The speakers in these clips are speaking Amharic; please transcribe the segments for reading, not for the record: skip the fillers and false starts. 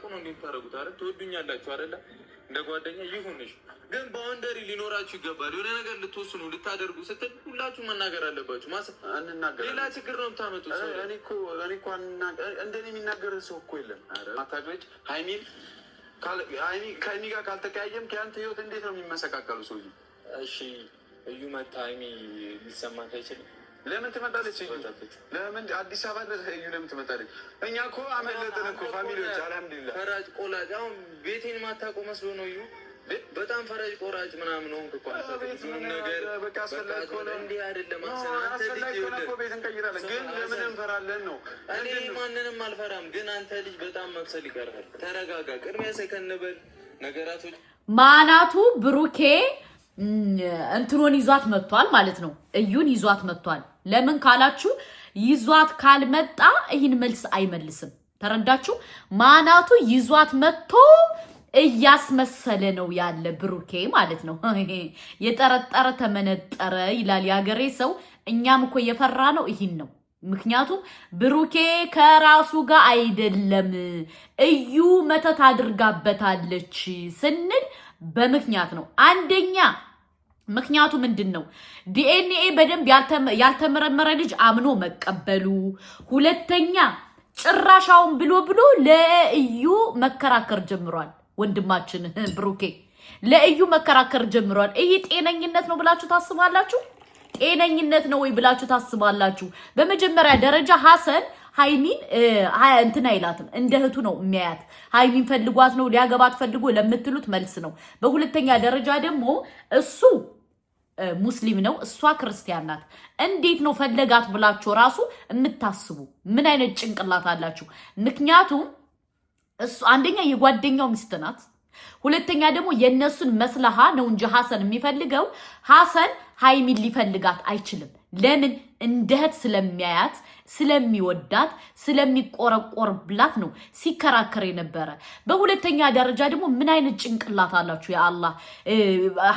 ሳታውቁ ነው እንደምታረጉት አይደል? ትወዱኛላችሁ አይደል? እንደ ጓደኛ ይሁንሽ፣ ግን ባውንደሪ ሊኖራችሁ ይገባል። የሆነ ነገር ልትወስኑ ልታደርጉ ስትል ሁላችሁ መናገር አለባችሁ። ሌላ ችግር ነው የምታመጡት። እኔ እኮ እንደኔ የሚናገር ሰው እኮ የለም። አታውቅም ሀይሚን ከሀይሚ ጋር ካልተቀያየም ከአንተ ህይወት እንዴት ነው የሚመሰቃቀሉ ሰውዬ? እሺ እዩ መታ ሀይሚ ሊሰማት አይችልም። ለምን ትመጣለች? ለምን አዲስ አበባ ድረስ እዩ ለምን ትመጣለች? እኛ እኮ አመለጥን እኮ ፋሚሊዎች። አልሐምዱሊላህ። ፈራጅ ቆላጭ አሁን ቤቴን ማታውቀው መስሎ ነው እዩ። በጣም ፈራጅ ቆራጭ ምናምን ሆንክ እኮ ነገር በቃ አስፈላጊ ሆነ እንዲህ አይደለም። አስፈላጊ ሆነ እኮ ቤት እንቀይራለን። ግን ለምን እንፈራለን ነው? እኔ ማንንም አልፈራም፣ ግን አንተ ልጅ በጣም መብሰል ይቀርሃል። ተረጋጋ። ቅድሚያ ሰከንበል ነገራቶች ማናቱ ብሩኬ እንትሮን ይዟት መጥቷል ማለት ነው። እዩን ይዟት መጥቷል። ለምን ካላችሁ ይዟት ካልመጣ ይህን መልስ አይመልስም። ተረዳችሁ? ማናቱ ይዟት መጥቶ እያስመሰለ ነው ያለ ብሩኬ ማለት ነው። የጠረጠረ ተመነጠረ ይላል ያገሬ ሰው። እኛም እኮ የፈራ ነው ይህን ነው። ምክንያቱም ብሩኬ ከራሱ ጋር አይደለም እዩ መተት አድርጋበታለች ስንል በምክንያት ነው። አንደኛ ምክንያቱ ምንድነው? ዲኤንኤ በደንብ ያልተመረመረ ልጅ አምኖ መቀበሉ። ሁለተኛ ጭራሻውን ብሎ ለእዩ መከራከር ጀምሯል። ወንድማችን ብሩኬ ለእዩ መከራከር ጀምሯል። ይሄ ጤነኝነት ነው ብላችሁ ታስባላችሁ? ጤነኝነት ነው ወይ ብላችሁ ታስባላችሁ? በመጀመሪያ ደረጃ ሐሰን ሃይሚን እንትና አይላትም፣ እንደ እህቱ ነው የሚያያት። ሃይሚን ፈልጓት ነው ሊያገባት ፈልጎ ለምትሉት መልስ ነው። በሁለተኛ ደረጃ ደግሞ እሱ ሙስሊም ነው፣ እሷ ክርስቲያን ናት። እንዴት ነው ፈለጋት ብላችሁ ራሱ የምታስቡ? ምን አይነት ጭንቅላት አላችሁ? ምክንያቱም እሱ አንደኛ የጓደኛው ሚስት ናት፣ ሁለተኛ ደግሞ የነሱን መስለሃ ነው እንጂ ሐሰን የሚፈልገው ሐሰን ሃይሚን ሊፈልጋት አይችልም። ለምን? እንደህት ስለሚያያት ስለሚወዳት ስለሚቆረቆርብላት ነው ሲከራከር የነበረ። በሁለተኛ ደረጃ ደግሞ ምን አይነት ጭንቅላት አላችሁ? ያአላህ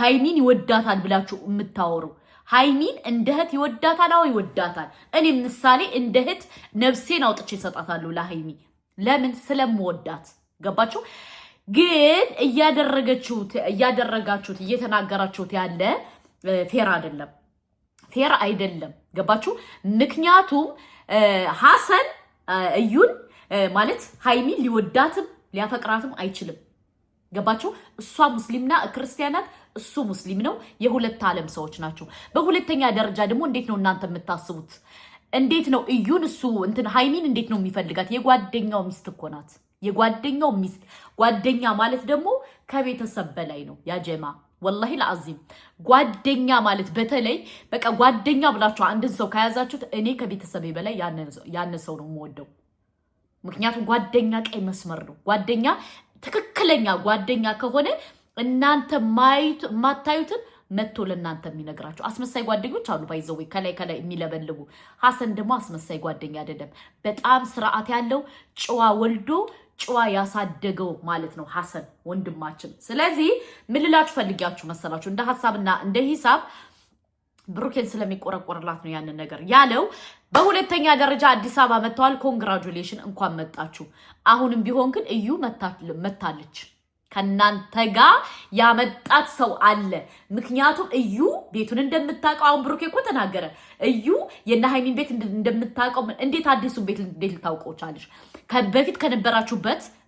ሃይሚን ይወዳታል ብላችሁ የምታወሩ ሃይሚን እንደህት ይወዳታል? አዎ ይወዳታል። እኔ ምሳሌ እንደህት ነፍሴን አውጥቼ እሰጣታለሁ ለሃይሚ። ለምን? ስለምወዳት። ገባችሁ? ግን እያደረጋችሁት እየተናገራችሁት ያለ ፌር አይደለም፣ ፌር አይደለም። ገባችሁ? ምክንያቱም ሐሰን እዩን ማለት ሃይሚን ሊወዳትም ሊያፈቅራትም አይችልም። ገባችሁ? እሷ ሙስሊምና ክርስቲያናት፣ እሱ ሙስሊም ነው። የሁለት ዓለም ሰዎች ናቸው። በሁለተኛ ደረጃ ደግሞ እንዴት ነው እናንተ የምታስቡት? እንዴት ነው እዩን እሱ ሃይሚን እንዴት ነው የሚፈልጋት? የጓደኛው ሚስት እኮ ናት። የጓደኛው ሚስት። ጓደኛ ማለት ደግሞ ከቤተሰብ በላይ ነው ያጀማ። ወላሂ ለአዚም ጓደኛ ማለት በተለይ በቃ ጓደኛ ብላችሁ አንድን ሰው ከያዛችሁት እኔ ከቤተሰቤ በላይ ያን ሰው ነው የምወደው። ምክንያቱም ጓደኛ ቀይ መስመር ነው። ጓደኛ ትክክለኛ ጓደኛ ከሆነ እናንተ ማታዩትን መጥቶ ለእናንተ የሚነግራችሁ። አስመሳይ ጓደኞች አሉ ባይዘው ከላይ የሚለበልቡ። ሐሰን ደግሞ አስመሳይ ጓደኛ አይደለም። በጣም ስርዓት ያለው ጨዋ ወልዶ ጨዋ ያሳደገው ማለት ነው ሐሰን ወንድማችን። ስለዚህ ምን ልላችሁ ፈልጊያችሁ መሰላችሁ? እንደ ሐሳብና እንደ ሂሳብ ብሩኬን ስለሚቆረቆርላት ነው ያንን ነገር ያለው። በሁለተኛ ደረጃ አዲስ አበባ መጥተዋል። ኮንግራጁሌሽን፣ እንኳን መጣችሁ። አሁንም ቢሆን ግን እዩ መታለች። ከናንተ ጋር ያመጣት ሰው አለ። ምክንያቱም እዩ ቤቱን እንደምታውቀው አሁን ብሩኬ እኮ ተናገረ። እዩ የነ ሃይሚን ቤት እንደምታውቀው እንዴት አዲሱን ቤት እንዴት ልታውቀው ቻለሽ? በፊት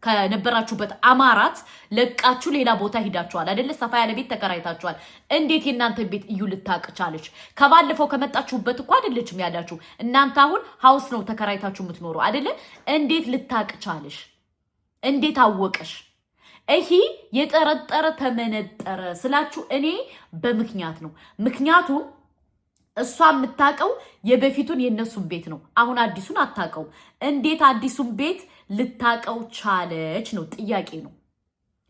ከነበራችሁበት አማራት ለቃችሁ ሌላ ቦታ ሂዳችኋል አይደለ? ሰፋ ያለ ቤት ተከራይታችኋል። እንዴት የእናንተ ቤት እዩ ልታውቅ ቻለች? ከባለፈው ከመጣችሁበት እኮ አይደለችም ያላችሁ እናንተ። አሁን ሃውስ ነው ተከራይታችሁ የምትኖሩ አይደለ? እንዴት ልታውቅ ቻለሽ? እንዴት አወቀሽ? ይሄ የጠረጠረ ተመነጠረ ስላችሁ እኔ በምክንያት ነው። ምክንያቱም እሷ የምታውቀው የበፊቱን የነሱን ቤት ነው። አሁን አዲሱን አታውቀውም። እንዴት አዲሱን ቤት ልታውቀው ቻለች ነው ጥያቄ ነው።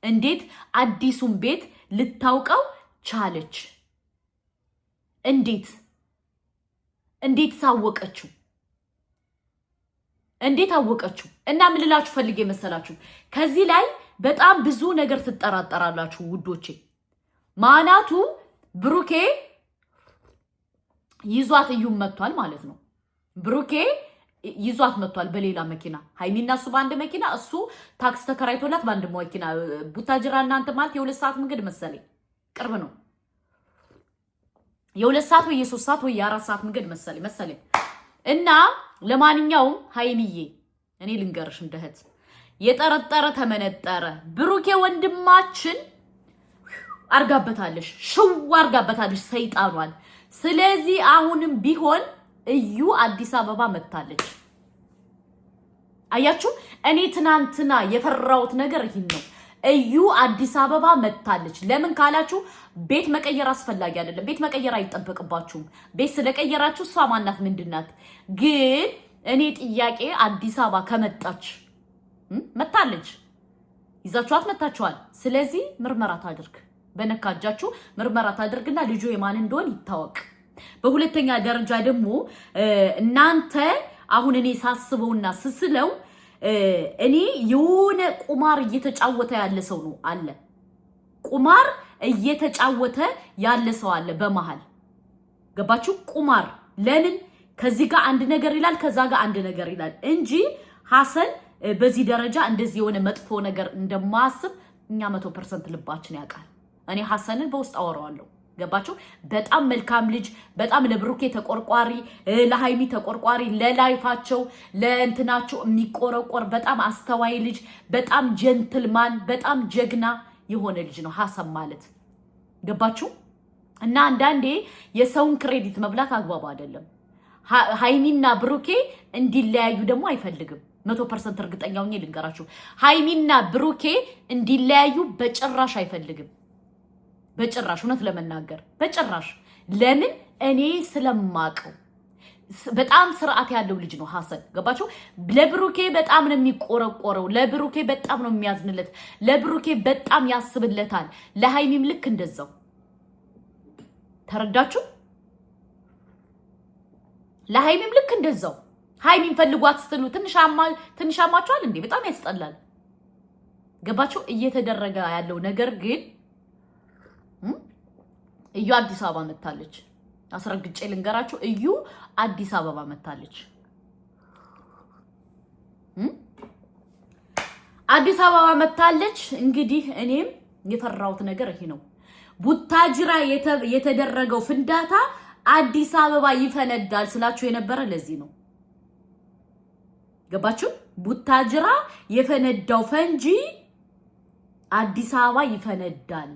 እንዴት አዲሱን ቤት ልታውቀው ቻለች? እንዴት ሳወቀችው? እንዴት አወቀችው? እና ምን ልላችሁ ፈልጌ መሰላችሁ? ከዚህ ላይ በጣም ብዙ ነገር ትጠራጠራላችሁ ውዶቼ። ማናቱ ብሩኬ ይዟት እዩም መጥቷል ማለት ነው። ብሩኬ ይዟት መጥቷል በሌላ መኪና። ሃይሚና እሱ በአንድ መኪና፣ እሱ ታክስ ተከራይቶላት በአንድ መኪና። ቡታጅራ እናንተ ማለት የ2 ሰዓት መንገድ መሰለኝ፣ ቅርብ ነው። የ2 ሰዓት ወይ የ3 ሰዓት ወይ የ4 ሰዓት መንገድ መሰለኝ። እና ለማንኛውም ሃይሚዬ እኔ ልንገርሽ እንደህት የጠረጠረ ተመነጠረ። ብሩኬ ወንድማችን አርጋበታለሽ፣ ሽው አርጋበታለሽ ሰይጣኗል። ስለዚህ አሁንም ቢሆን እዩ አዲስ አበባ መጣለች። አያችሁ እኔ ትናንትና የፈራውት ነገር ይሄን ነው። እዩ አዲስ አበባ መጣለች። ለምን ካላችሁ ቤት መቀየር አስፈላጊ አይደለም። ቤት መቀየር አይጠበቅባችሁም። ቤት ስለቀየራችሁ እሷ ማናት ምንድናት? ግን እኔ ጥያቄ አዲስ አበባ ከመጣች መጣለች፣ ይዛችኋት መጣችኋል። ስለዚህ ምርመራ ታድርግ፣ በነካጃችሁ ምርመራ ታድርግና ልጁ የማን እንደሆነ ይታወቅ። በሁለተኛ ደረጃ ደግሞ እናንተ አሁን እኔ ሳስበውና ስስለው እኔ የሆነ ቁማር እየተጫወተ ያለ ሰው ነው አለ። ቁማር እየተጫወተ ያለ ሰው አለ በመሃል ገባችሁ? ቁማር ለምን ከዚህ ጋር አንድ ነገር ይላል ከዛ ጋር አንድ ነገር ይላል እንጂ ሐሰን በዚህ ደረጃ እንደዚህ የሆነ መጥፎ ነገር እንደማያስብ እኛ 100% ልባችን ያውቃል። እኔ ሐሰንን በውስጥ አወራዋለሁ። ገባችሁ? በጣም መልካም ልጅ፣ በጣም ለብሩኬ ተቆርቋሪ፣ ለሃይሚ ተቆርቋሪ፣ ለላይፋቸው ለእንትናቸው የሚቆረቆር በጣም አስተዋይ ልጅ፣ በጣም ጀንትልማን፣ በጣም ጀግና የሆነ ልጅ ነው ሐሰን ማለት። ገባችሁ? እና አንዳንዴ የሰውን ክሬዲት መብላት አግባብ አይደለም። ሃይሚና ብሩኬ እንዲለያዩ ደግሞ አይፈልግም። 100% እርግጠኛ ሆኜ ልንገራችሁ፣ ሃይሚና ብሩኬ እንዲለያዩ በጭራሽ አይፈልግም። በጭራሽ እውነት ለመናገር በጭራሽ። ለምን? እኔ ስለማቀው በጣም ስርዓት ያለው ልጅ ነው ሐሰን። ገባችሁ? ለብሩኬ በጣም ነው የሚቆረቆረው፣ ለብሩኬ በጣም ነው የሚያዝንለት፣ ለብሩኬ በጣም ያስብለታል። ለሃይሚም ልክ እንደዛው። ተረዳችሁ? ለሃይሚም ልክ እንደዛው። ሃይሚን ፈልጓት ስትሉ ትንሽ አማችኋል እንዴ? በጣም ያስጠላል። ገባችሁ? እየተደረገ ያለው ነገር ግን እዩ አዲስ አበባ መጣለች። አስረግጬ ልንገራችሁ፣ እዩ አዲስ አበባ መጣለች። አዲስ አበባ መጣለች። እንግዲህ እኔም የፈራሁት ነገር ይሄ ነው። ቡታጅራ የተደረገው ፍንዳታ አዲስ አበባ ይፈነዳል ስላችሁ የነበረ ለዚህ ነው። ገባችሁ? ቡታጅራ የፈነዳው ፈንጂ አዲስ አበባ ይፈነዳል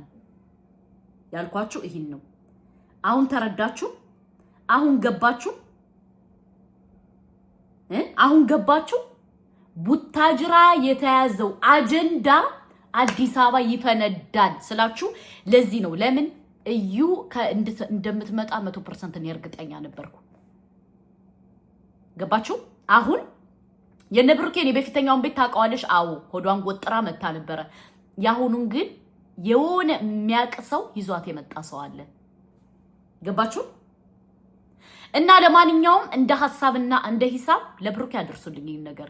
ያልኳችሁ ይሄን ነው። አሁን ተረዳችሁ? አሁን ገባችሁ? አሁን ገባችሁ? ቡታጅራ የተያዘው አጀንዳ አዲስ አበባ ይፈነዳል ስላችሁ ለዚህ ነው። ለምን እዩ እንደምትመጣ 100% ነው እርግጠኛ ነበርኩ። ገባችሁ? አሁን የነብሩኬን በፊተኛውን ቤት ታውቀዋለሽ? አዎ ሆዷን ጎጥራ መታ ነበረ። ያሁኑን ግን የሆነ የሚያቅሰው ይዟት የመጣ ሰው አለ። ገባችሁ? እና ለማንኛውም እንደ ሐሳብና እንደ ሂሳብ ለብሩኬ አድርሱልኝ ይሄን ነገር።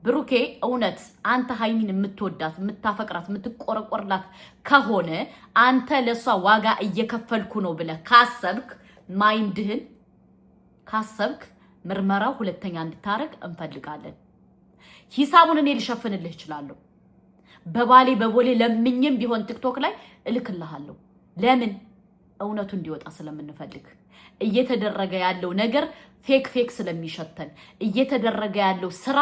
ብሩኬ እውነት አንተ ሃይሚን የምትወዳት የምታፈቅራት የምትቆረቆርላት ከሆነ አንተ ለሷ ዋጋ እየከፈልኩ ነው ብለህ ካሰብክ ማይንድህን ካሰብክ ምርመራው ሁለተኛ እንድታረግ እንፈልጋለን። ሂሳቡን እኔ ልሸፍንልህ እችላለሁ። በቦሌ ለምኝም ቢሆን ቲክቶክ ላይ እልክልሃለሁ። ለምን? እውነቱ እንዲወጣ ስለምንፈልግ። እየተደረገ ያለው ነገር ፌክ ስለሚሸተን እየተደረገ ያለው ስራ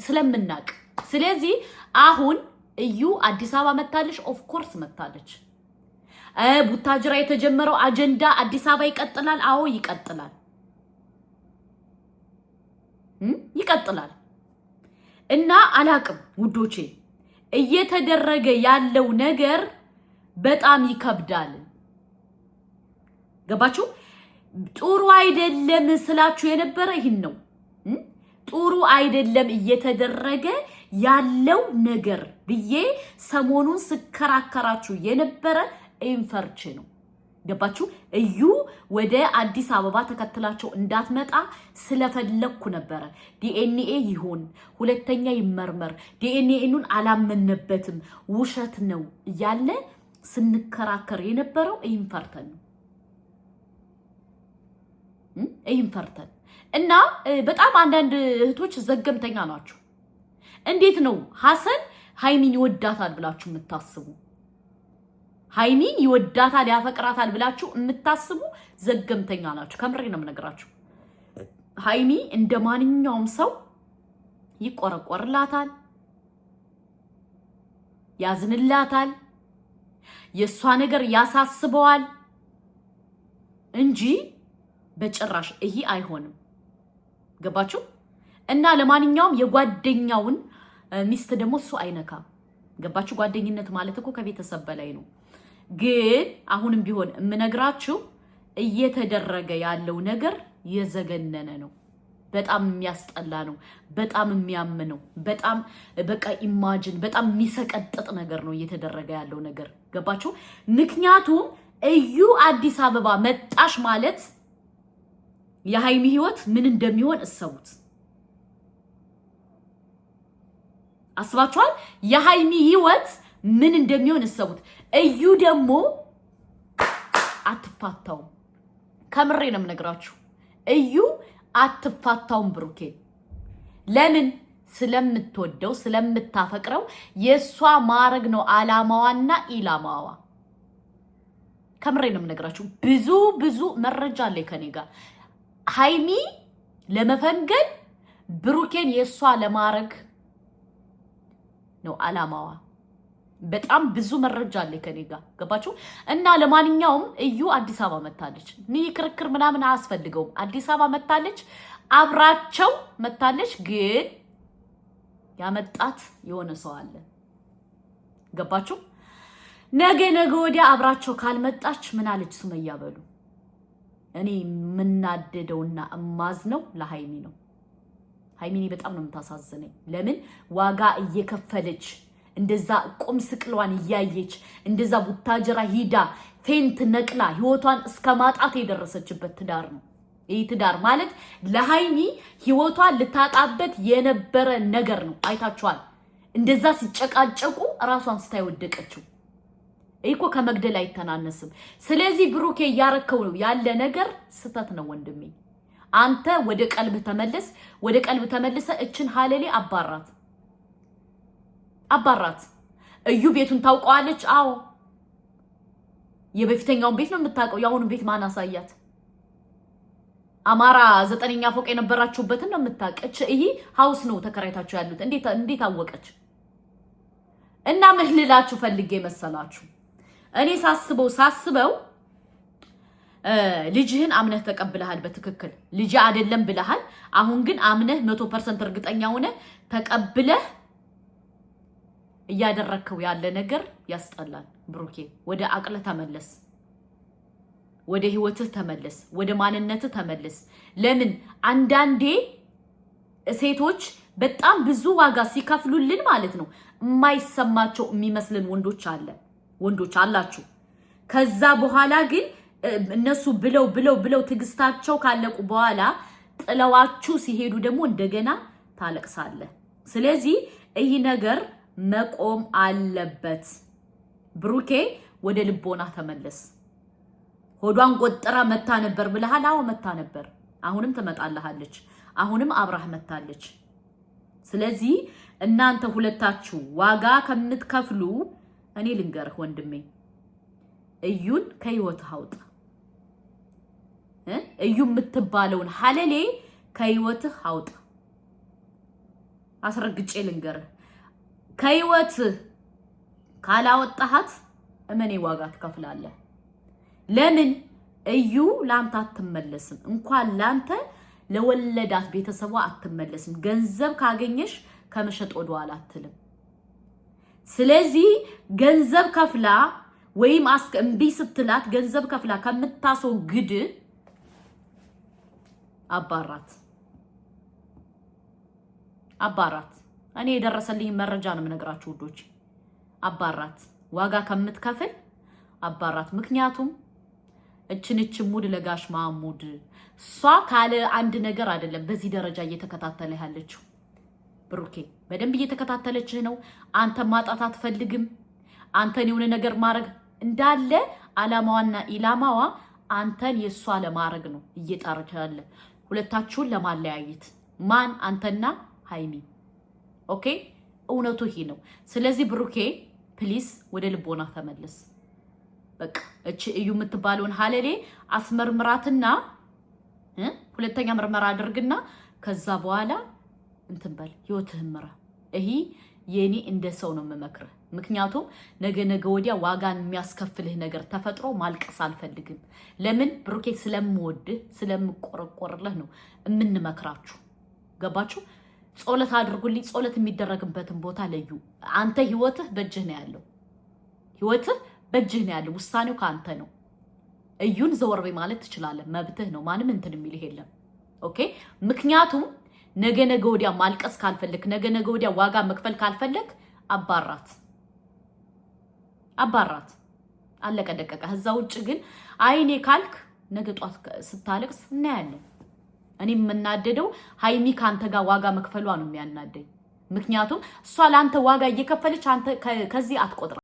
ስለምናቅ፣ ስለዚህ አሁን እዩ አዲስ አበባ መጣለች። ኦፍ ኮርስ መጣለች። ቡታጅራ የተጀመረው አጀንዳ አዲስ አበባ ይቀጥላል። አዎ ይቀጥላል፣ ይቀጥላል። እና አላቅም ውዶቼ እየተደረገ ያለው ነገር በጣም ይከብዳል። ገባችሁ? ጥሩ አይደለም ስላችሁ የነበረ ይሄን ነው። ጥሩ አይደለም እየተደረገ ያለው ነገር ብዬ ሰሞኑን ስከራከራችሁ የነበረ ኢንፈርች ነው። ገባችሁ? እዩ ወደ አዲስ አበባ ተከትላቸው እንዳትመጣ ስለፈለኩ ነበረ። ዲኤንኤ ይሁን ሁለተኛ ይመርመር፣ ዲኤንኤኑን አላመነበትም ውሸት ነው እያለ ስንከራከር የነበረው ኢንፈርተን ነው። ኢንፈርተን እና በጣም አንዳንድ እህቶች ዘገምተኛ ናቸው። እንዴት ነው ሐሰን ሃይሚን ይወዳታል ብላችሁ የምታስቡ? ሃይሚን ይወዳታል ያፈቅራታል ብላችሁ የምታስቡ ዘገምተኛ ናችሁ። ከምሬ ነው የምነግራችሁ። ሃይሚ እንደ ማንኛውም ሰው ይቆረቆርላታል፣ ያዝንላታል፣ የሷ ነገር ያሳስበዋል እንጂ በጭራሽ ይሄ አይሆንም። ገባችሁ? እና ለማንኛውም የጓደኛውን ሚስት ደግሞ እሱ አይነካም። ገባችሁ? ጓደኝነት ማለት እኮ ከቤተሰብ በላይ ነው። ግን አሁንም ቢሆን የምነግራችሁ እየተደረገ ያለው ነገር የዘገነነ ነው። በጣም የሚያስጠላ ነው። በጣም የሚያም ነው። በጣም በቃ ኢማጂን በጣም የሚሰቀጥጥ ነገር ነው እየተደረገ ያለው ነገር። ገባችሁ? ምክንያቱም እዩ አዲስ አበባ መጣሽ ማለት የሃይሚ ህይወት ምን እንደሚሆን እሰቡት። አስባችኋል? የሃይሚ ህይወት ምን እንደሚሆን እሰቡት። እዩ ደግሞ አትፋታውም። ከምሬ ነው የምነግራችሁ። እዩ አትፋታውም ብሩኬ። ለምን? ስለምትወደው ስለምታፈቅረው የሷ ማረግ ነው አላማዋና ኢላማዋ። ከምሬ ነው የምነግራችሁ። ብዙ መረጃ አለ ከኔ ጋር። ሃይሚ ለመፈንገል ብሩኬን የሷ ለማረግ ነው አላማዋ። በጣም ብዙ መረጃ አለ ከኔ ጋር። ገባችሁ? እና ለማንኛውም እዩ አዲስ አበባ መታለች። ክርክር ምናምን አያስፈልገውም። አዲስ አበባ መታለች፣ አብራቸው መታለች። ግን ያመጣት የሆነ ሰው አለ። ገባችሁ? ነገ ወዲያ አብራቸው ካልመጣች ምን አለች ሱመያ በሉ። እኔ የምናደደውና እማዝነው ለሃይሚ ነው። ሃይሚኒ በጣም ነው የምታሳዝነኝ። ለምን ዋጋ እየከፈለች እንደዛ ቁም ስቅሏን እያየች እንደዛ ቡታጀራ ሂዳ ፌንት ነቅላ ህይወቷን እስከ ማጣት የደረሰችበት ትዳር ነው። ይህ ትዳር ማለት ለሃይሚ ህይወቷን ልታጣበት የነበረ ነገር ነው። አይታችኋል። እንደዛ ሲጨቃጨቁ ራሷን ስታይወደቀችው እኮ ከመግደል አይተናነስም። ስለዚህ ብሩኬ ያረከው ነው ያለ ነገር ስተት ነው ወንድሜ። አንተ ወደ ቀልብ ተመለስ። ወደ ቀልብ ተመልሰ እችን ሀለሌ አባራት። እዩ ቤቱን ታውቀዋለች። አዎ የበፊተኛውን ቤት ነው የምታውቀው። የአሁኑን ቤት ማን አሳያት? አማራ 9ኛ ፎቅ የነበራችሁበትን ነው የምታውቀች። ይሄ ሃውስ ነው ተከራይታችሁ ያሉት። እንዴት አወቀች? እና ምን ልላችሁ ፈልጌ መሰላችሁ? እኔ ሳስበው ልጅህን አምነህ ተቀብለሃል። በትክክል ልጅ አይደለም ብለሃል። አሁን ግን አምነህ 100% እርግጠኛ ሆነ ተቀብለህ እያደረከው ያለ ነገር ያስጠላል። ብሩኬ ወደ አቅለ ተመለስ፣ ወደ ህይወትህ ተመለስ፣ ወደ ማንነትህ ተመለስ። ለምን አንዳንዴ ሴቶች በጣም ብዙ ዋጋ ሲከፍሉልን ማለት ነው የማይሰማቸው የሚመስልን ወንዶች አላችሁ። ከዛ በኋላ ግን እነሱ ብለው ትግስታቸው ካለቁ በኋላ ጥለዋችሁ ሲሄዱ ደግሞ እንደገና ታለቅሳለህ። ስለዚህ ይህ ነገር መቆም አለበት። ብሩኬ ወደ ልቦና ተመለስ። ሆዷን ቆጥራ መታ ነበር ብለሃል። አዎ መታ ነበር። አሁንም ትመጣለሃለች። አሁንም አብራህ መታለች። ስለዚህ እናንተ ሁለታችሁ ዋጋ ከምትከፍሉ እኔ ልንገርህ ወንድሜ፣ እዩን ከህይወትህ አውጣ። እዩ የምትባለውን ሀለሌ ከህይወትህ አውጣ። አስረግጬ ልንገርህ፣ ከህይወትህ ካላወጣሃት እመኔ ዋጋ ትከፍላለህ። ለምን? እዩ ላንተ አትመለስም። እንኳን ላንተ ለወለዳት ቤተሰቧ አትመለስም። ገንዘብ ካገኘሽ ከመሸጥ ወደኋላ አትልም። ስለዚህ ገንዘብ ከፍላ ወይም እምቢ ስትላት ገንዘብ ከፍላ ከምታስወግድ አባራት። እኔ የደረሰልኝ መረጃ ነው የምነግራችሁ ውዶች። አባራት ዋጋ ከምትከፍል አባራት። ምክንያቱም እች ሙድ ለጋሽ ማሙድ እሷ ካለ አንድ ነገር አይደለም በዚህ ደረጃ እየተከታተለ ያለችው። ብሩኬ በደንብ እየተከታተለችህ ነው። አንተ ማጣት አትፈልግም። አንተን የሆነ ነገር ማድረግ እንዳለ አላማዋና ኢላማዋ አንተን የሷ ለማድረግ ነው እየጣረች ያለ። ሁለታችሁን ለማለያየት ማን አንተና ሃይሚ ኦኬ እውነቱ ይሄ ነው ስለዚህ ብሩኬ ፕሊዝ ወደ ልቦና ተመለስ በቃ እቺ እዩ የምትባለውን ሐለሌ አስመርምራትና ሁለተኛ ምርመራ አድርግና ከዛ በኋላ እንትን በል ህይወትህን ምራ ይሄ የኔ እንደ ሰው ነው መመክረ ምክንያቱም ነገ ወዲያ ዋጋን የሚያስከፍልህ ነገር ተፈጥሮ ማልቀስ አልፈልግም ለምን ብሩኬ ስለምወድህ ስለምቆረቆርልህ ነው እምንመክራችሁ ገባችሁ ጾለት አድርጉልኝ ጾለት የሚደረግበትን ቦታ ለዩ አንተ ህይወትህ በእጅህ ነው ያለው ህይወትህ በእጅህ ነው ያለው ውሳኔው ካንተ ነው እዩን ዘወርቤ ማለት ትችላለህ መብትህ ነው ማንም እንትን የሚል የለም ኦኬ ምክንያቱም ነገ ወዲያ ማልቀስ ካልፈለክ ነገ ወዲያ ዋጋ መክፈል ካልፈለክ አባራት አለቀ ደቀቀ ከዛ ውጭ ግን አይኔ ካልክ ነገ ጧት ስታለቅስ እናያለን እኔ የምናደደው ሃይሚ ካንተ ጋር ዋጋ መክፈሏ ነው የሚያናደኝ ምክንያቱም እሷ ላንተ ዋጋ እየከፈለች አንተ ከዚህ አትቆጥራ